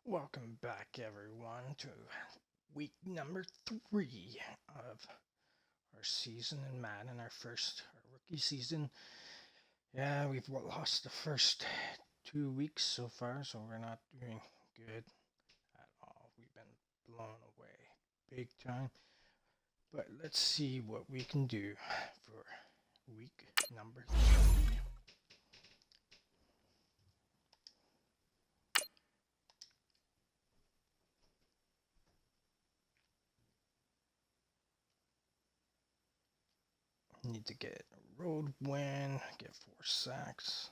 Welcome back, everyone, to week number 3 of our season in Madden, our rookie season. Yeah, we've lost the first 2 weeks so far, so we're not doing good at all. We've been blown away big time. But let's see what we can do for week number 3. Need to get a road win, get 4 sacks.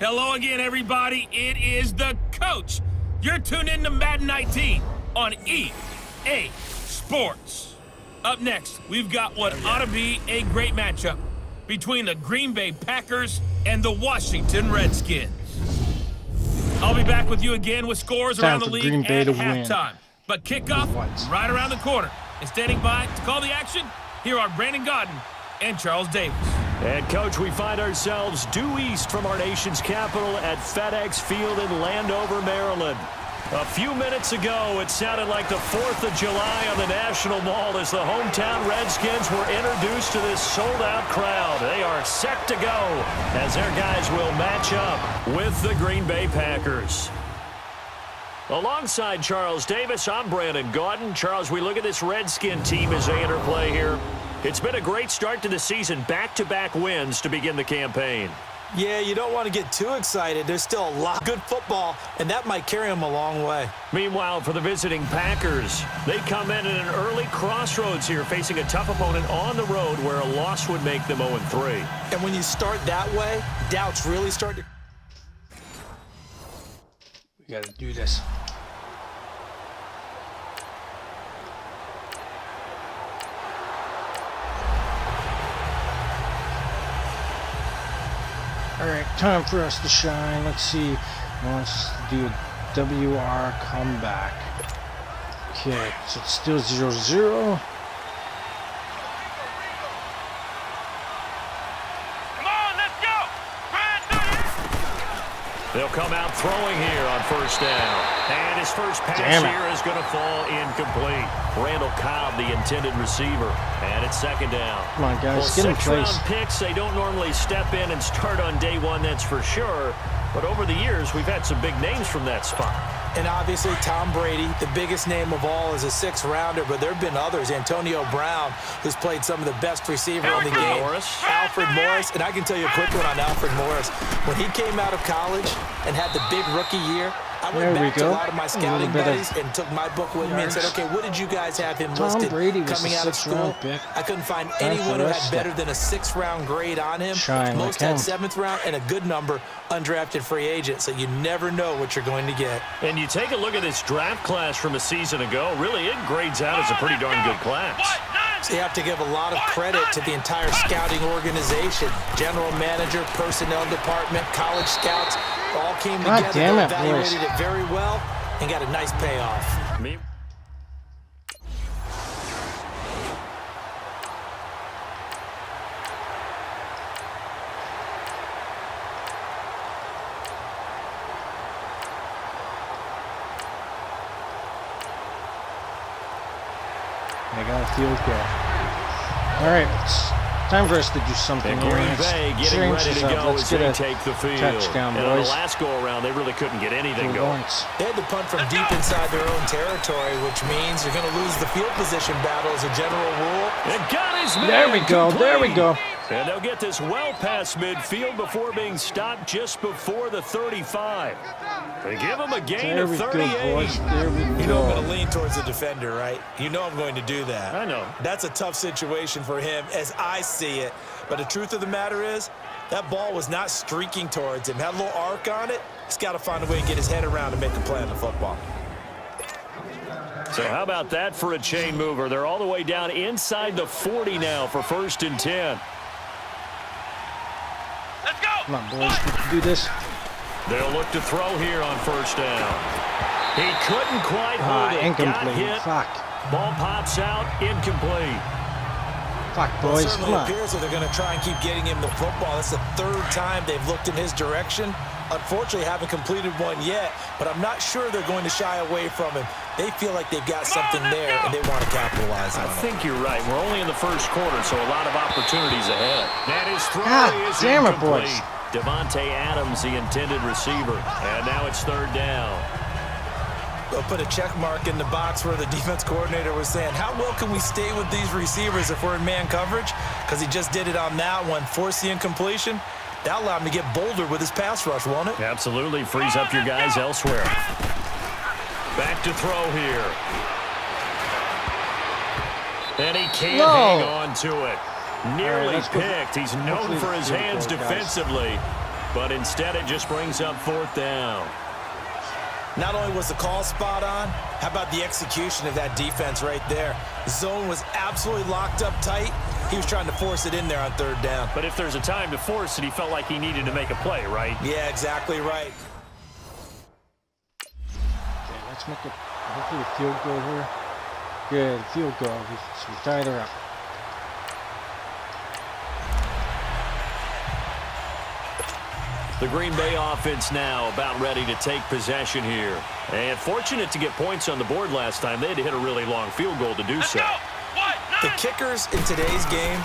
Hello again, everybody. It is the coach. You're tuned in to Madden 19 on EA Sports. Up next, we've got what ought to be a great matchup between the Green Bay Packers and the Washington Redskins. I'll be back with you again with scores around the league at halftime. But kickoff right around the corner. And standing by to call the action, here are Brandon Godden and Charles Davis. And, Coach, we find ourselves due east from our nation's capital at FedEx Field in Landover, Maryland. A few minutes ago, it sounded like the 4th of July on the National Mall as the hometown Redskins were introduced to this sold-out crowd. They are set to go as their guys will match up with the Green Bay Packers. Alongside Charles Davis, I'm Brandon Godden. Charles, we look at this Redskin team as they enter play here. It's been a great start to the season, back-to-back wins to begin the campaign. Yeah, you don't want to get too excited. There's still a lot of good football, and that might carry them a long way. Meanwhile, for the visiting Packers, they come in at an early crossroads here, facing a tough opponent on the road where a loss would make them 0-3. And when you start that way, doubts really start to... We got to do this. Alright, time for us to shine. Let's see. I want us to do a WR comeback. Okay, so it's still 0-0. They'll come out throwing here on first down. And his first pass here is going to fall incomplete. Randall Cobb, the intended receiver. And it's second down. Come on, guys, get in place. 6-round picks, they don't normally step in and start on day one, that's for sure. But over the years, we've had some big names from that spot. And obviously, Tom Brady, the biggest name of all, is a 6th-rounder, but there have been others. Antonio Brown, who's played some of the best receiver in the game. Alfred Morris, and I can tell you a quick one on Alfred Morris. When he came out of college and had the big rookie year, I went back to a lot of my scouting buddies and took my book with me and said, okay, what did you guys have him listed coming out of school? I couldn't find anyone who had better than a 6th-round grade on him. Most had 7th round and a good number, undrafted free agent, so you never know what you're going to get. And you take a look at this draft class from a season ago, really it grades out as a pretty darn good class. So you have to give a lot of credit to the entire scouting organization. General manager, personnel department, college scouts, all came together, evaluated it very well, and got a nice payoff. I got a field goal. Alright, it's time for us to do something. Green Bay getting ready to go as they take the field. Touchdown, boys. And on the last go-around, they really couldn't get anything going. They had to punt from deep inside their own territory, which means you're going to lose the field position battle as a general rule. It got his man. There we go, there we go. And they'll get this well past midfield before being stopped just before the 35. They give him a gain of 38. Go, boys. There we go. You know I'm going to lean towards the defender, right? You know I'm going to do that. I know. That's a tough situation for him as I see it. But the truth of the matter is, that ball was not streaking towards him. Had a little arc on it. He's got to find a way to get his head around and make a play on the football. So how about that for a chain mover? They're all the way down inside the 40 now for 1st and 10. Let's go! Come on, boys. We can do this. They'll look to throw here on first down. He couldn't quite hold it. Incomplete. Got hit. Fuck. Ball pops out. Incomplete. Fuck, Well, boys, it certainly come on. appears that they're going to try and keep getting him the football. That's the third time they've looked in his direction. Unfortunately, haven't completed one yet, but I'm not sure they're going to shy away from him. They feel like they've got something there, and they want to capitalize on it. I think you're right. We're only in the first quarter, so a lot of opportunities ahead. And his throw is damn it, incomplete. boys. Devontae Adams, the intended receiver. And now it's third down. They'll put a check mark in the box where the defense coordinator was saying, how well can we stay with these receivers if we're in man coverage? Because he just did it on that one, forced the incompletion. That allowed him to get bolder with his pass rush, won't it? Absolutely. Frees up your guys elsewhere. Back to throw here. And he can't hang on to it. Nearly picked. He's known for his hands defensively, but instead it just brings up fourth down. Not only was the call spot on, how about the execution of that defense right there? The zone was absolutely locked up tight. He was trying to force it in there on third down. But if there's a time to force it, he felt like he needed to make a play, right? Yeah, exactly right. Okay, let's make it hopefully a field goal here. Good, field goal. So we tied her up. The Green Bay offense now about ready to take possession here. And fortunate to get points on the board last time. They had to hit a really long field goal to do so. The kickers in today's game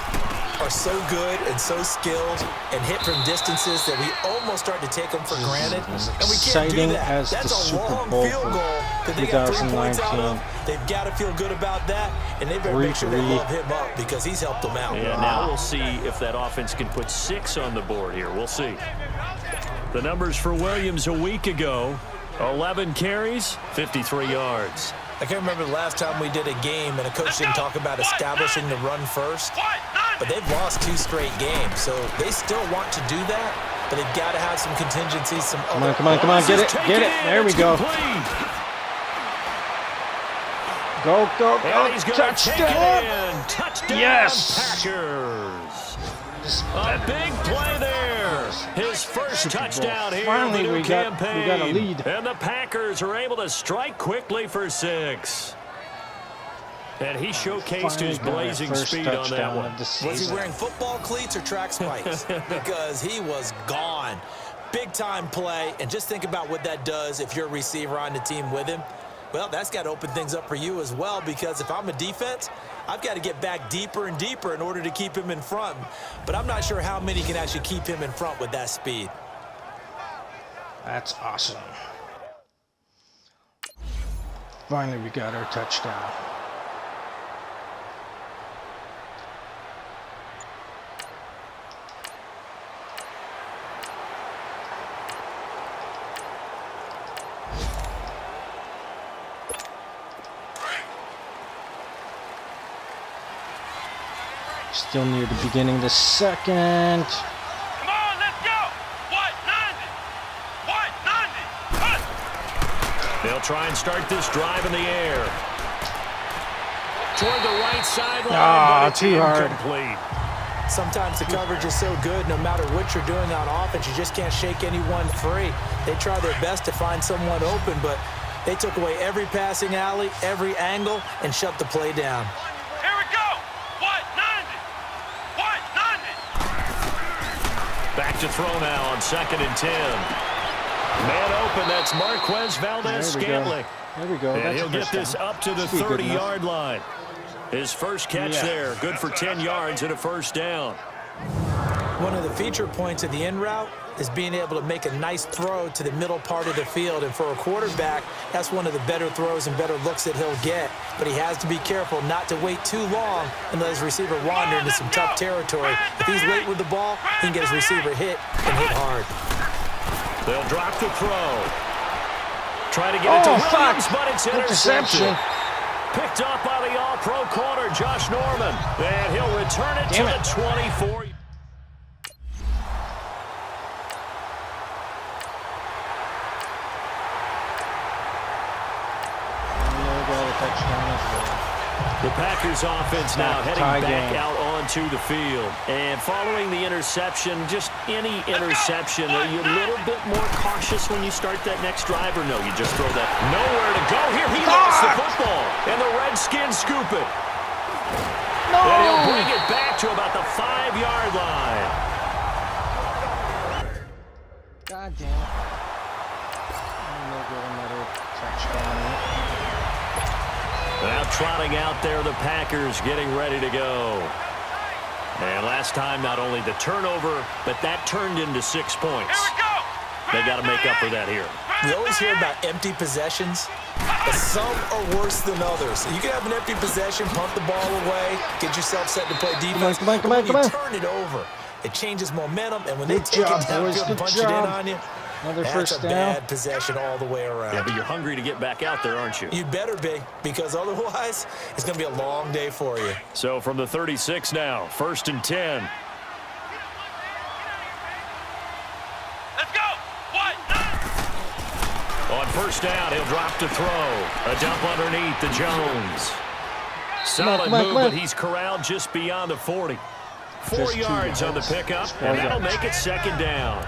are so good and so skilled and hit from distances that we almost start to take them for granted. And we can't do that. As That's the a Super long Bowl field goal that they got 3 points out of. 2019. They've got to feel good about that, and they better make sure they love him up because he's helped them out. Yeah, now we'll see if that offense can put 6 on the board here. We'll see. The numbers for Williams a week ago, 11 carries, 53 yards. I can't remember the last time we did a game and a coach didn't talk about establishing the run first, but they've lost 2 straight games, so they still want to do that, but they've got to have some contingencies, some other... Come on, get it, there we go. Go, touchdown! Touchdown, Yes! Packers! A big play there. His first touchdown here Finally, in the new we got a lead. And the Packers are able to strike quickly for 6. And he showcased his blazing speed on that one. Was he wearing football cleats or track spikes? Because he was gone. Big-time play, and just think about what that does if you're a receiver on the team with him. Well, that's got to open things up for you as well, because if I'm a defense, I've got to get back deeper and deeper in order to keep him in front. But I'm not sure how many can actually keep him in front with that speed. That's awesome. Finally, we got our touchdown. Still near the beginning of the second. Come on, let's go. What 90? What 90? They'll try and start this drive in the air. Toward the right sideline, but it's too hard. incomplete. Sometimes the coverage is so good, no matter what you're doing on offense, you just can't shake anyone free. They try their best to find someone open, but they took away every passing alley, every angle, and shut the play down. Here we go. What 90? What 90? Back to throw now on 2nd and 10. Man open, that's Marquez Valdez-Scantling. There we go. And he'll get this up to the 30-yard line. His first catch there, good for 10 yards and a first down. One of the feature points of the in route is being able to make a nice throw to the middle part of the field. And for a quarterback, that's one of the better throws and better looks that he'll get. But he has to be careful not to wait too long and let his receiver wander into some tough territory. If he's late with the ball, he can get his receiver hit and hit hard. They'll drop the throw. Try to get it to Williams, but it's intercepted. Picked up by the all-pro corner, Josh Norman. And he'll return it to the 24. The Packers offense now heading back out onto the field. And following the interception, just any interception, are you a little bit more cautious when you start that next drive, or no, you just throw that? Nowhere to go here. He lost the football, and the Redskins scoop it. No! And he'll bring it back to about the 5-yard line. God damn it. And they'll get another touchdown. Now trotting out there, the Packers getting ready to go. And last time, not only the turnover, but that turned into 6 points. They got to make up for that here. We always hear about empty possessions, but some are worse than others. You can have an empty possession, punt the ball away, get yourself set to play defense. Come on. When you turn it over, it changes momentum, and when they take it downfield and punch it in on you, another that's first a down. bad possession all the way around. Yeah, but you're hungry to get back out there, aren't you? You better be, because otherwise, it's going to be a long day for you. So from the 36 now, 1st and 10. Let's go. What? On first down, he'll drop to throw. A dump underneath to Jones. Solid move, but he's corralled just beyond the 40. 4 yards on the pickup, and that'll make it 2nd down.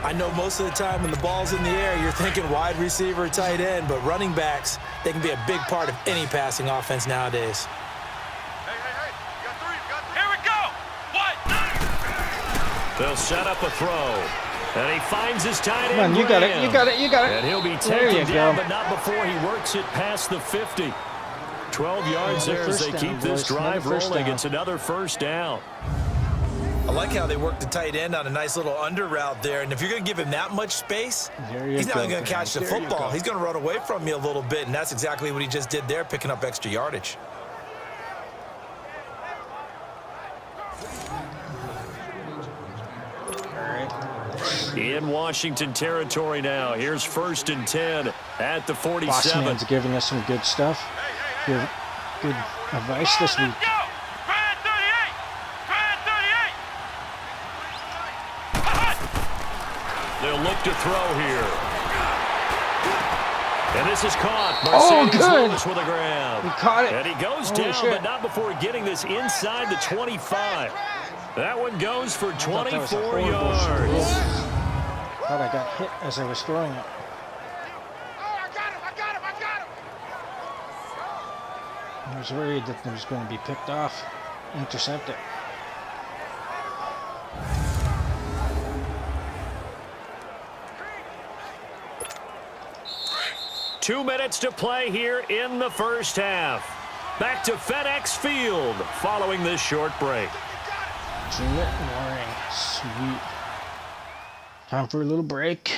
I know most of the time when the ball's in the air, you're thinking wide receiver, tight end, but running backs, they can be a big part of any passing offense nowadays. Hey. Here we go. What? They'll set up a throw. And he finds his tight end. Come on, you got it. And he'll be taken down, but not before he works it past the 50. 12 yards there as they keep this drive rolling. It's another first down. I like how they work the tight end on a nice little under route there. And if you're going to give him that much space, he's not going to catch the football. He's going to run away from you a little bit, and that's exactly what he just did there, picking up extra yardage. In Washington territory now. Here's 1st and 10 at the 47. Bossman's giving us some good stuff. Good advice this week. They'll look to throw here. And this is caught. Oh, Mercedes good. Lewis with a grab. He caught it. And he goes Holy down, shit. but not before getting this inside the 25. That one goes for 24 yards. Thought I got hit as I was throwing it. I got him. I was worried that it was going to be picked off, intercepted. Two minutes to play here in the first half. Back to FedEx Field following this short break. Warning. Sweet. Time for a little break.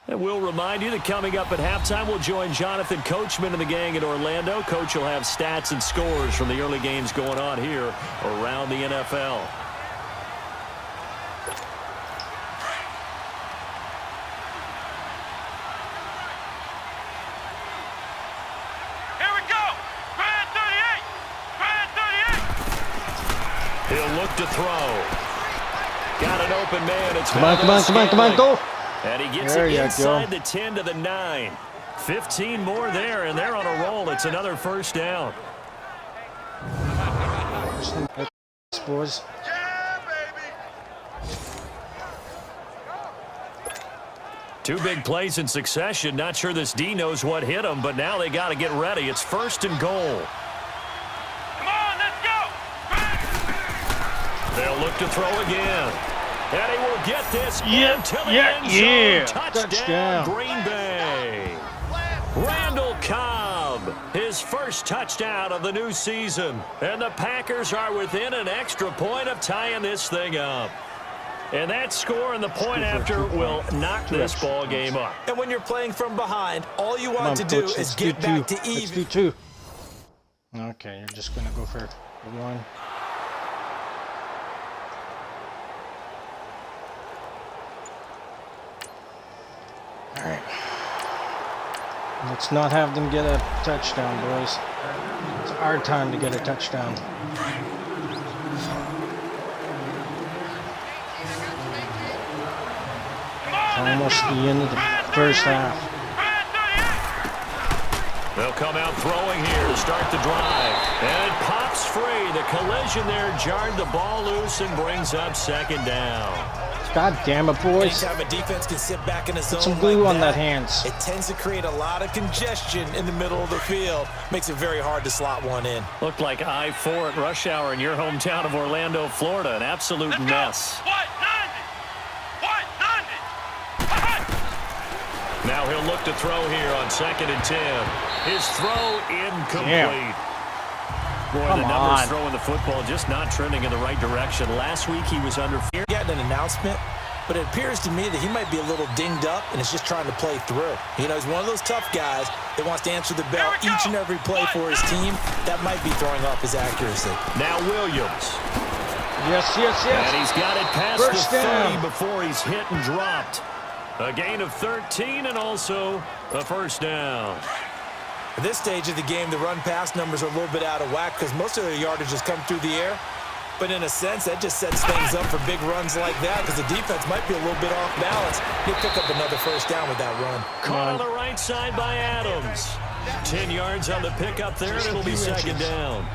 And we'll remind you that coming up at halftime, we'll join Jonathan Coachman and the gang in Orlando. Coach will have stats and scores from the early games going on here around the NFL. Here we go. Brand 38. He'll look to throw. Got an open man. It's Come on, go. And he gets There it you inside go. the 10 to the 9. 15 more there, and they're on a roll. It's another first down. Boys. Two big plays in succession. Not sure this D knows what hit him, but now they got to get ready. It's 1st and goal. Come on, let's go. They'll look to throw again. And he will get this into the end zone. Yeah. Touchdown, Green Bay. Randall Cobb, his first touchdown of the new season. And the Packers are within an extra point of tying this thing up. And that score and the point after will knock this ball game up. And when you're playing from behind, all you want to do is get back to even. Let's do 2. Okay, you're just going to go for 1. All right. Let's not have them get a touchdown, boys. It's our time to get a touchdown. It's almost the end of the first half. They'll come out throwing here to start the drive. And it pops free. The collision there jarred the ball loose and brings up second down. God damn it, boys. Anytime a defense can sit back in a zone Put some glue like on that hands. It tends to create a lot of congestion in the middle of the field. Makes it very hard to slot one in. Looked like I-4 at rush hour in your hometown of Orlando, Florida. An absolute mess. Now he'll look to throw here on 2nd and 10. His throw incomplete. Boy, the numbers throwing the football just not trending in the right direction. Last week he was under fear. Getting an announcement, but it appears to me that he might be a little dinged up and is just trying to play through. You know, he's one of those tough guys that wants to answer the bell each and every play for his team. That might be throwing off his accuracy. Now Williams. Yes. And he's got it past First the 30 down. before he's hit and dropped. A gain of 13 and also a first down. At this stage of the game, the run-pass numbers are a little bit out of whack because most of their yardage has come through the air. But in a sense, that just sets things up for big runs like that because the defense might be a little bit off balance. He'll pick up another first down with that run. Caught on the right side by Adams. 10 yards on the pickup there, and it'll be second down.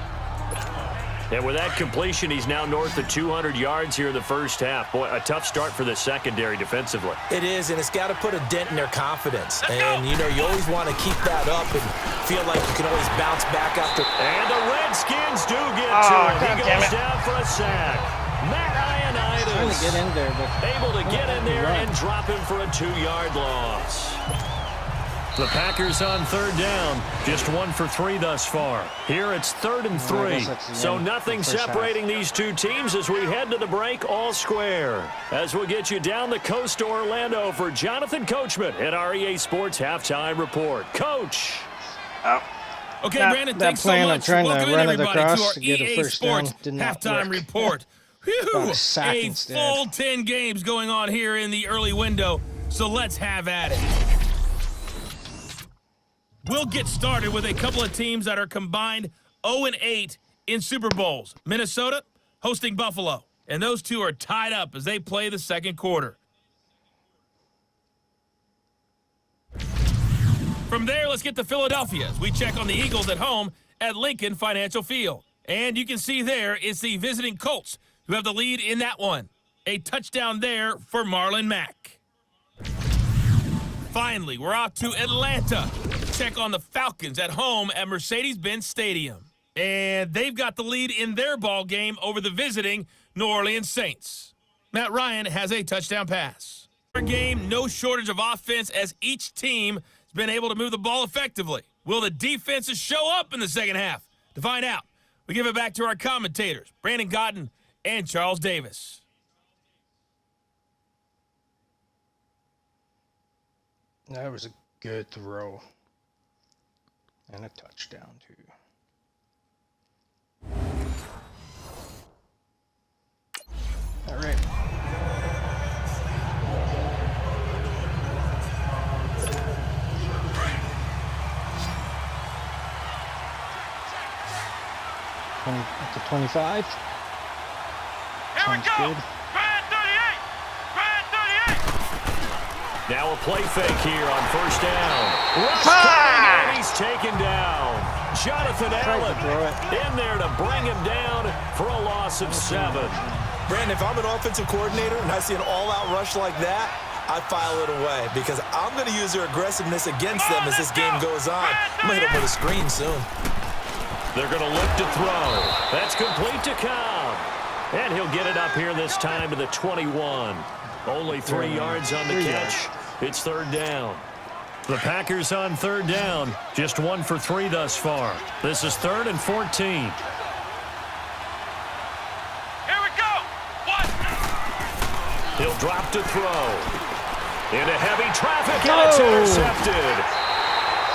And with that completion, he's now north of 200 yards here in the first half. Boy, a tough start for the secondary defensively. It is, and it's got to put a dent in their confidence. And, you know, you always want to keep that up and feel like you can always bounce back after. And the Redskins do get to him. He goes down for a sack. Matt Ioannidis Trying to get in there, but able to get in there and drop him for a 2-yard loss. The Packers on 3rd down, just 1 for 3 thus far. Here it's 3rd and 3, so nothing separating these two teams as we head to the break all square. As we'll get you down the coast to Orlando for Jonathan Coachman at our EA Sports Halftime Report. Coach! Okay, That- Brandon, that thanks so plan much. I'm trying to Welcome in, run it everybody, across to our to get a EA first down Sports did not Halftime work. Report. Whew, Got a sack a instead. full 10 games going on here in the early window, so let's have at it. We'll get started with a couple of teams that are combined 0-8 in Super Bowls. Minnesota hosting Buffalo, and those two are tied up as they play the second quarter. From there, let's get to Philadelphia as we check on the Eagles at home at Lincoln Financial Field. And you can see there it's the visiting Colts who have the lead in that one. A touchdown there for Marlon Mack. Finally, we're off to Atlanta. Check on the Falcons at home at Mercedes-Benz Stadium. And they've got the lead in their ball game over the visiting New Orleans Saints. Matt Ryan has a touchdown pass. Our game, no shortage of offense as each team has been able to move the ball effectively. Will the defenses show up in the second half? To find out, we give it back to our commentators, Brandon Cotton and Charles Davis. That was a good throw. And a touchdown, too. All right. At the 25. Sounds good. Now a play fake here on first down. Rush coming, and he's taken down. Jonathan Allen in there to bring him down for a loss of 7. Brandon, if I'm an offensive coordinator and I see an all-out rush like that, I file it away because I'm going to use their aggressiveness against them as this game goes on. I'm going to hit them with a screen soon. They're going to look to throw. That's complete to Cobb. And he'll get it up here this time to the 21. Only 3 yards on the catch. It's 3rd down. The Packers on 3rd down. Just 1 for 3 thus far. This is 3rd and 14. Here we go. What? He'll drop to throw. Into heavy traffic, and it's intercepted.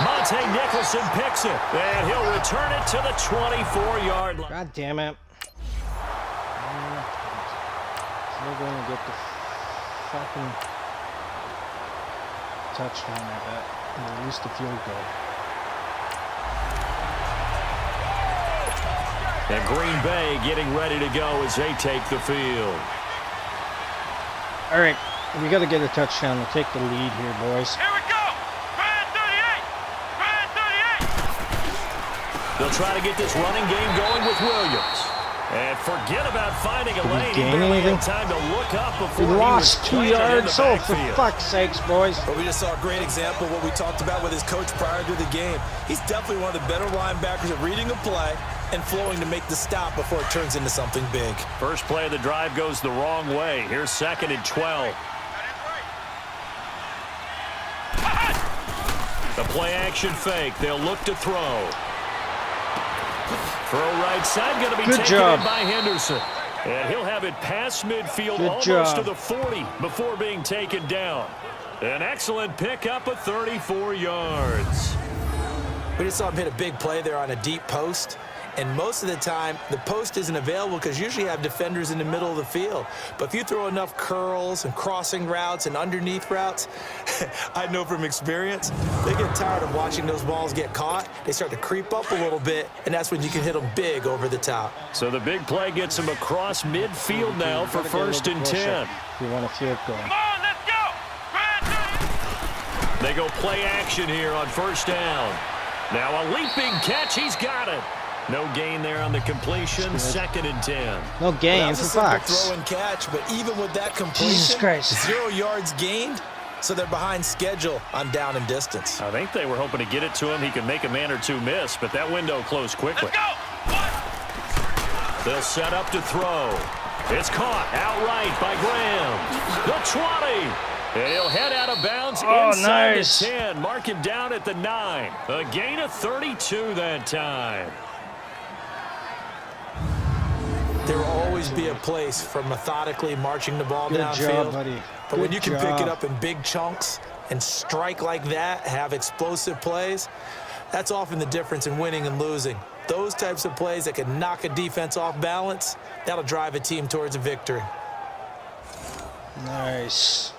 Monte Nicholson picks it, and he'll return it to the 24-yard line. God damn it. We're going to get the fucking touchdown, I bet. Or at least a field goal. And Green Bay getting ready to go as they take the field. All right, we got to get a touchdown to take the lead here, boys. Here we go. Brand 38. Brand 38. They'll try to get this running game going with Williams. And forget about finding a lane. He barely had time to look up before he lost 2 yards. Oh, for fuck's sakes, boys. But we just saw a great example of what we talked about with his coach prior to the game. He's definitely one of the better linebackers at reading a play and flowing to make the stop before it turns into something big. First play of the drive goes the wrong way. Here's 2nd and 12. The play action fake. They'll look to throw. Throw right side, going to be taken in by Henderson. And he'll have it past midfield almost to the 40 before being taken down. An excellent pickup of 34 yards. We just saw him hit a big play there on a deep post. And most of the time, the post isn't available because usually you have defenders in the middle of the field. But if you throw enough curls and crossing routes and underneath routes, I know from experience, they get tired of watching those balls get caught. They start to creep up a little bit, and that's when you can hit them big over the top. So the big play gets him across midfield now for 1st and 10. You want to see it going. Come on, let's go! They go play action here on 1st down. Now a leaping catch. He's got it. No gain there on the completion. 2nd and 10. No gain for Fox. Throw and catch, but even with that completion, 0 yards gained, so they're behind schedule on down and distance. I think they were hoping to get it to him. He could make a man or two miss, but that window closed quickly. They'll set up to throw. It's caught outright by Graham. The 20. And he'll head out of bounds inside the 10. Mark him down at the 9. A gain of 32 that time. There will always be a place for methodically marching the ball downfield. Good job, buddy. But when you can pick it up in big chunks and strike like that, have explosive plays, that's often the difference in winning and losing. Those types of plays that can knock a defense off balance, that'll drive a team towards a victory. Nice.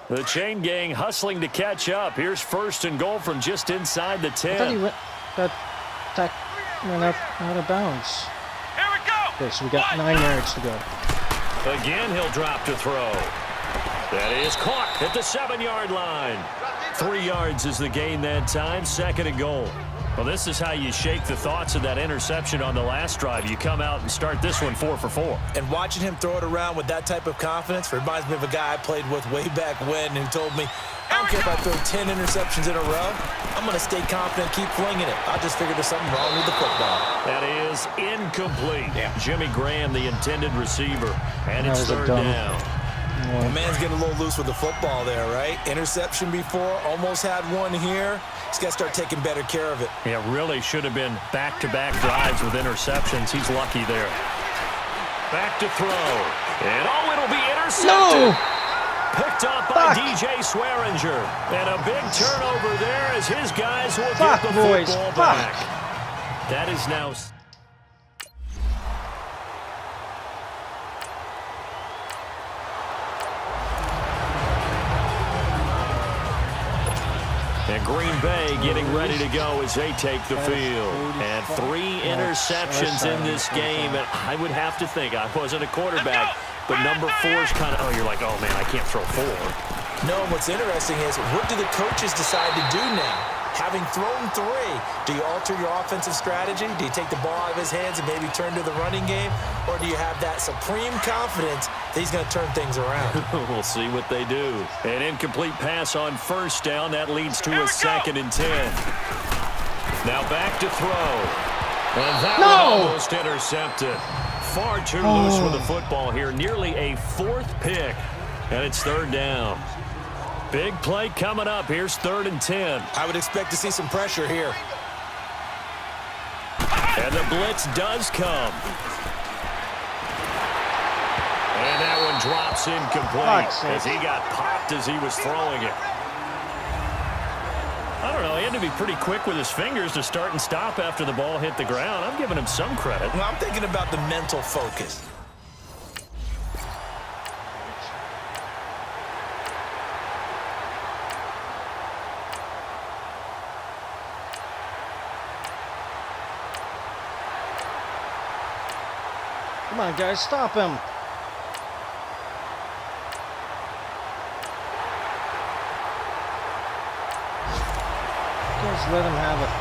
The chain gang hustling to catch up. Here's 1st and goal from just inside the 10. I thought that went out of bounds. Here we go! Okay, so we got 9 yards to go. Again, he'll drop to throw. That is caught at the 7-yard line. 3 yards is the gain that time. 2nd and goal. Well, this is how you shake the thoughts of that interception on the last drive. You come out and start this one 4 for 4. And watching him throw it around with that type of confidence reminds me of a guy I played with way back when who told me, I don't care if I throw 10 interceptions in a row. I'm going to stay confident, keep flinging it. I just figured there's something wrong with the football. That is incomplete. Yeah. Jimmy Graham, the intended receiver. And it's 3rd down. The man's getting a little loose with the football there, right? Interception before, almost had one here. He's got to start taking better care of it. Yeah, really should have been back-to-back drives with interceptions. He's lucky there. Back to throw. And it'll be intercepted. No! Picked up by DJ Swearinger. And a big turnover there as his guys will get the football back. That is now... And Green Bay getting ready to go as they take the field. And 3 interceptions in this game. And I would have to think, I wasn't a quarterback, but number 4 is kind of, you're like, oh, man, I can't throw 4. No, what's interesting is, what do the coaches decide to do now? Having thrown 3, do you alter your offensive strategy? Do you take the ball out of his hands and maybe turn to the running game? Or do you have that supreme confidence that he's going to turn things around? We'll see what they do. An incomplete pass on 1st down. That leads to a 2nd and 10. Now back to throw. And that one almost intercepted. Far too loose with the football here. Nearly a 4th pick. And it's 3rd down. Big play coming up. Here's 3rd and 10. I would expect to see some pressure here. And the blitz does come. And that one drops incomplete as he got popped as he was throwing it. I don't know. He had to be pretty quick with his fingers to start and stop after the ball hit the ground. I'm giving him some credit. Well, I'm thinking about the mental focus. Come on, guys, stop him. Just let him have it.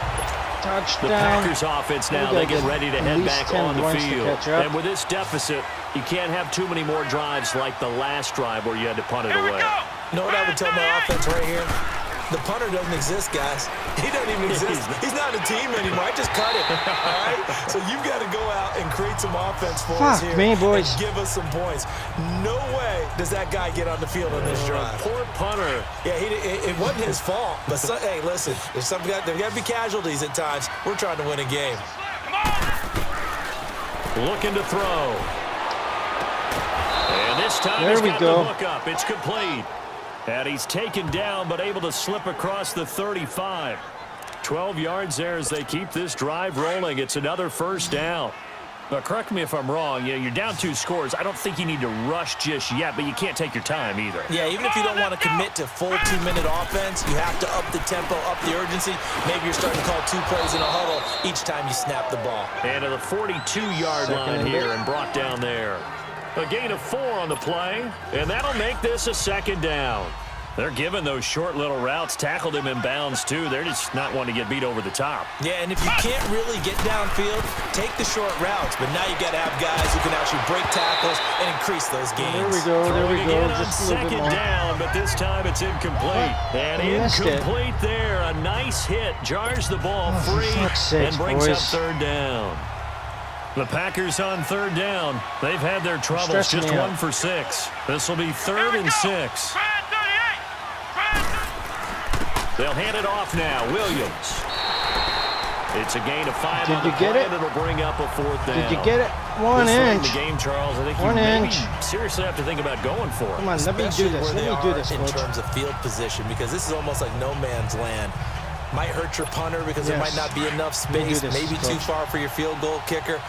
touchdown. The Packers offense now, they get ready to head back on the field. And with this deficit, you can't have too many more drives like the last drive where you had to punt it away. You know what I would tell my offense right here? The punter doesn't exist, guys. He doesn't even exist. He's not a team anymore. I just cut it, all right? So you've got to go out and create some offense for us here. Me, boys. And give us some points. No way does that guy get on the field on this drive. Poor punter. Yeah, it wasn't his fault. But, hey, listen, there's there got to be casualties at times. We're trying to win a game. Looking to throw. And this time there he's we got go. the hook up. It's complete. And he's taken down, but able to slip across the 35. 12 yards there as they keep this drive rolling. It's another first down. Now, correct me if I'm wrong. Yeah, you're down 2 scores. I don't think you need to rush just yet, but you can't take your time either. Yeah, even if you don't want to commit to full 2-minute offense, you have to up the tempo, up the urgency. Maybe you're starting to call 2 plays in a huddle each time you snap the ball. And to the 42-yard line here and brought down there. A gain of 4 on the play, and that'll make this a second down. They're giving those short little routes, tackled him in bounds too. They're just not wanting to get beat over the top. Yeah, and if you can't really get downfield, take the short routes. But now you got to have guys who can actually break tackles and increase those gains. There we go, there we go. Again Just on a little bit second more. down, but this time it's incomplete. And incomplete there. A nice hit. Jars the ball free and brings up third down. The Packers on third down. They've had their troubles, just 1 for 6. This will be 3rd and 6. They'll hand it off now. Williams. It's a gain of 5 on the play. It'll bring up a 4th down. Did you get it? 1 inch. The game, Charles. I think 1 you inch. maybe seriously have to think about going for it. Come on, let me do this. Let me do this, in coach. terms of field position, because this is almost like no man's land. Might hurt your punter because there might not be enough space, maybe too far for your field goal kicker.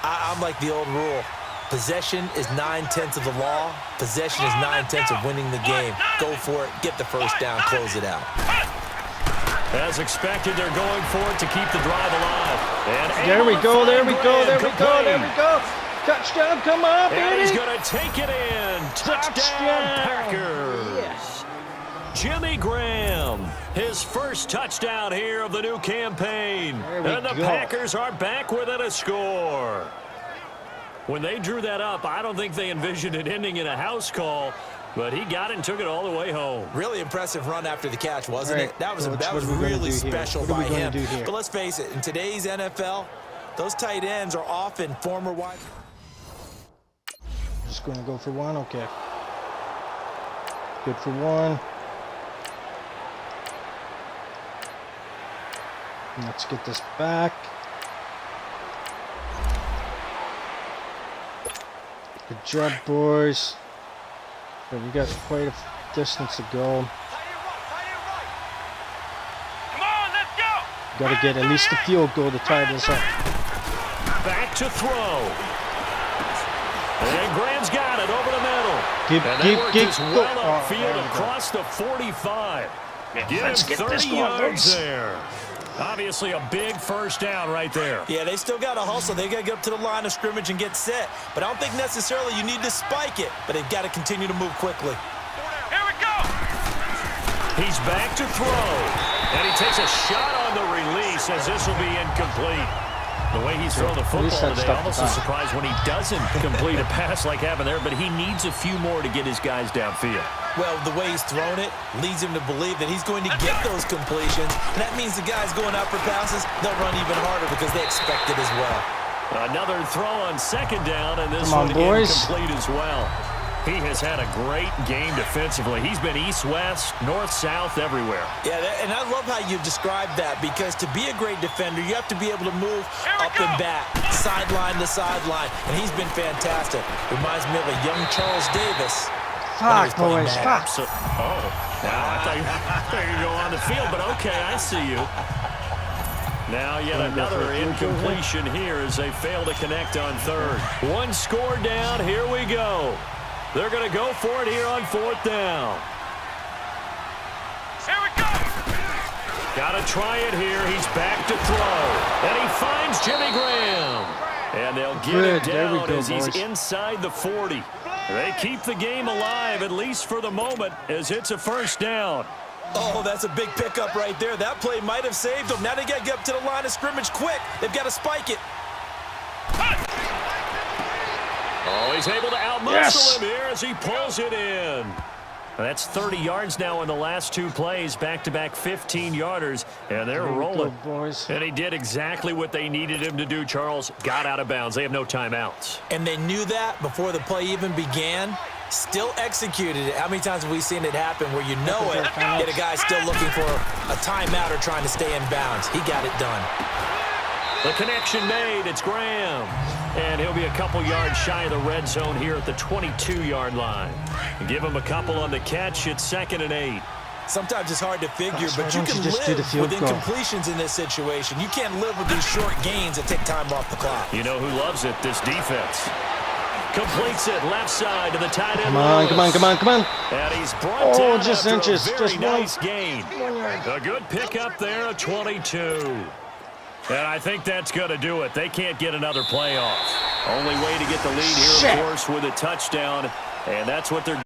I'm like the old rule. Possession is 9/10 of the law. Possession is 9/10 of winning the game. Go for it. Get the first down. Close it out. As expected, they're going for it to keep the drive alive. And there we go, there we go, there we complete. go, there we go. Touchdown, come on, baby. And he's going to take it in. Touchdown, Packers. Yes. Jimmy Graham, his first touchdown here of the new campaign. And the Packers are back within a score. When they drew that up, I don't think they envisioned it ending in a house call, but he got it and took it all the way home. Really impressive run after the catch, wasn't it? That was really special by him. But let's face it, in today's NFL, those tight ends are often former wide. Just going to go for 1. Okay. Good for 1. Let's get this back. Good job, boys. But we got quite a distance to go. Come on, let's go. Got to get at least a field goal to tie this up. Back to throw. And Graham's got it over the middle. Keep well upfield across the 45. Give him 30 yards there. Obviously a big first down right there. Yeah, they still got to hustle. They got to get up to the line of scrimmage and get set. But I don't think necessarily you need to spike it. But they've got to continue to move quickly. Here we go. He's back to throw. And he takes a shot on the release as this will be incomplete. The way he's thrown the football today, almost a surprise when he doesn't complete a pass like happened there, but he needs a few more to get his guys downfield. Well, the way he's thrown it leads him to believe that he's going to get those completions. And that means the guys going out for passes, they'll run even harder because they expect it as well. Another throw on second down, and this one incomplete as well. He has had a great game defensively. He's been east-west, north-south, everywhere. Yeah, and I love how you describe that, because to be a great defender, you have to be able to move up and back, sideline to sideline, and he's been fantastic. Reminds me of a young Charles Davis. Fuck, boys, fuck. I thought you were go on the field, but okay, I see you. Now yet another incompletion here as they fail to connect on third. 1 score down, here we go. They're going to go for it here on 4th down. Here we go. Got to try it here. He's back to throw. And he finds Jimmy Graham. And they'll get it down as he's inside the 40. They keep the game alive, at least for the moment, as it's a first down. Oh, that's a big pickup right there. That play might have saved them. Now they got to get up to the line of scrimmage quick. They've got to spike it. Oh, he's able to outmuscle him here as he pulls it in. That's 30 yards now in the last two plays, back-to-back 15-yarders, and they're rolling. Boys. And he did exactly what they needed him to do, Charles. Got out of bounds. They have no timeouts. And they knew that before the play even began. Still executed it. How many times have we seen it happen where you know it, yet a guy's still looking for a timeout or trying to stay in bounds? He got it done. The connection made. It's Graham. And he'll be a couple yards shy of the red zone here at the 22-yard line. Give him a couple on the catch. It's 2nd and 8. Sometimes it's hard to figure, but you can just do the live field with goal. incompletions in this situation. You can't live with these short gains that take time off the clock. You know who loves it? This defense. Completes it left side to the tight end. Come on, come on, come on, come on. And he's brought down just after inches, a very just nice one. gain. 1 yard. A good pickup there at 22. And I think that's going to do it. They can't get another play off. Only way to get the lead here, of course, with a touchdown. And that's what they're...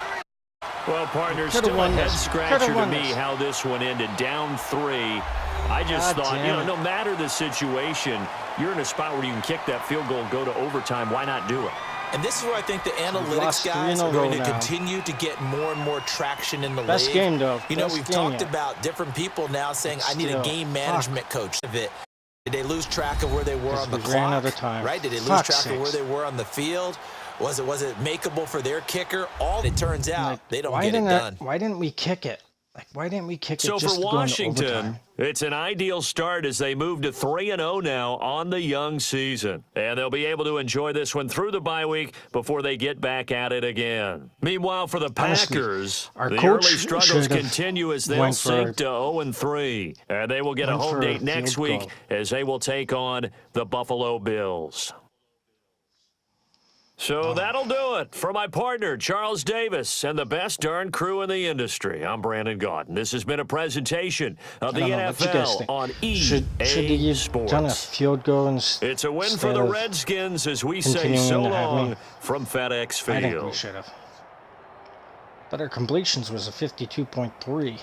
Well, partners, still a head-scratcher to me how this one ended. Down 3. I just thought, no matter the situation, you're in a spot where you can kick that field goal, go to overtime. Why not do it? And this is where I think the analytics guys are going to continue to get more and more traction in the league. Best game, though. You know, we've talked about different people now saying, I need a game management coach of it. Did they lose track of where they were on the clock? Ran out of time. Right? Did they lose track of where they were on the field? Was it makeable for their kicker? All it turns out, they don't get it done. Why didn't we kick it? Why didn't we kick it so just for to go into Washington, overtime? it's an ideal start as they move to 3-0 now on the young season. And they'll be able to enjoy this one through the bye week before they get back at it again. Meanwhile, for the Packers, the early struggles continue as they'll sink to 0-3. And they will get a home date next week as they will take on the Buffalo Bills. So that'll do it. For my partner, Charles Davis, and the best darn crew in the industry, I'm Brandon Gaudin. This has been a presentation of the NFL on EA Sports. Done a field goal it's a win for the Redskins as we say so long from FedEx Field. I think we should have. But our completions was a 52.3.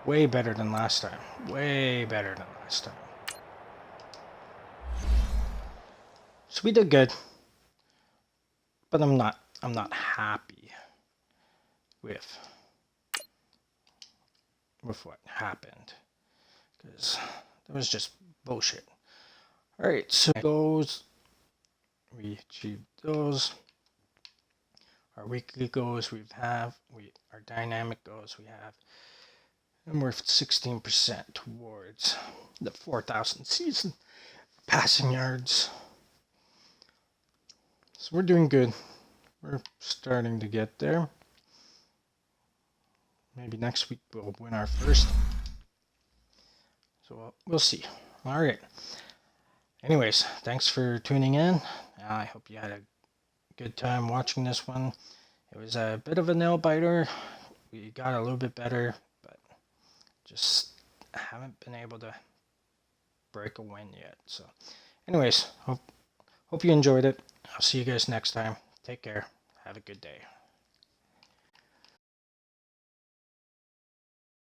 Way better than last time. Way better than last time. So we did good. But I'm not happy with what happened, because that was just bullshit. All right, so those we achieved those. Our weekly goals our dynamic goals we have, and we're 16% towards the 4,000 season passing yards. So we're doing good. We're starting to get there. Maybe next week we'll win our first. So we'll see. All right. Anyways, thanks for tuning in. I hope you had a good time watching this one. It was a bit of a nail biter. We got a little bit better, but just haven't been able to break a win yet. So anyways, hope you enjoyed it. I'll see you guys next time. Take care. Have a good day.